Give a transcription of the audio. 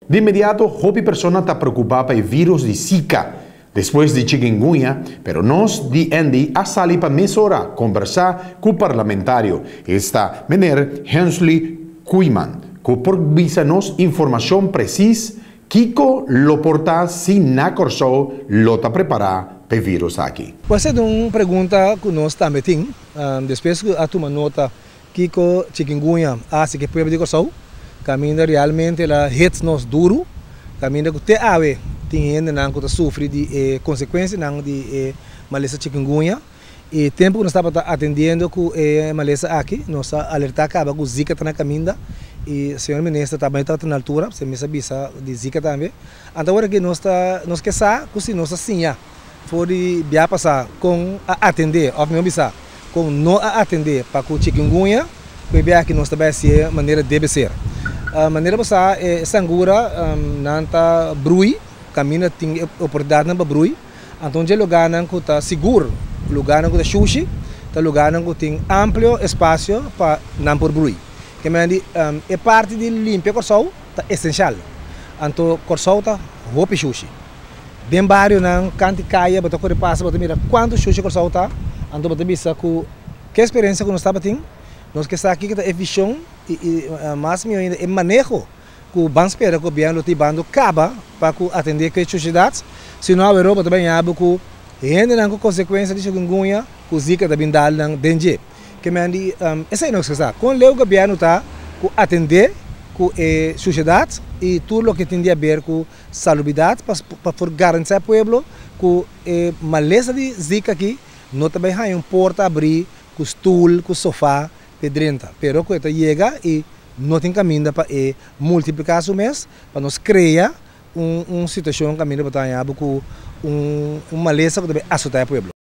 De inmediato, hobby persona está preocupada por el virus de Zika, después de chikungunya, pero nos de Andy a salir para mesora conversar con el parlamentario. Está meneer Hensley Kooijman, que provisa nos información precisa Kiko lo porta si na corso lo está preparado para el virus aqui. Você tem uma pergunta que nós também temos, depois que a toma nota Kiko chikungunya, assim que pode corso, caminha realmente a hits nos duro, caminha que te ave tem ainda não que sofre de consequências não de maleza chikungunya e tempo que nós estava atendendo com maleza aqui, nós alertar acaba com Zika está na caminha e o senhor ministro também está na altura, você me sabe de Zika também. Então agora que nós quer saber que se nós assim for de via passar com atender, ou não bisa, com não atender para o chikungunya, que via que nós também se maneira deve ser. A maneira passar é sangura, não está brui, caminha tem oportunidade para brui, então já lugar não está seguro, lugar não está sushi, tá lugar não tem amplo espaço para não por brui. Que é parte de limpar o corso tá essencial. Então corso tá roupa sushi. Bem barrio não canto caia, bota corre passa, bota mira quanto sushi corso tá, então bota bisa que experiência que nós estava tendo. Nós que está aqui que tá visão e mais meu ainda é manejo que o banco espera que o governo te bando caba para atender que sociedades. Se não a Europa também abre que ainda não com consequência de chikungunya, que Zika da bindal não danger. Que me essa é nossa coisa. Com o governo está atender com a sociedade e tudo o que tem a ver com salubridade para garantir ao povo que a maleza de Zika aqui não também há porta abrir com stool, com sofá pedrenta, pero que chega e não tem caminho para multiplicar o mês para nós criar uma situação caminho para estar com uma maleza que também assustar o povo.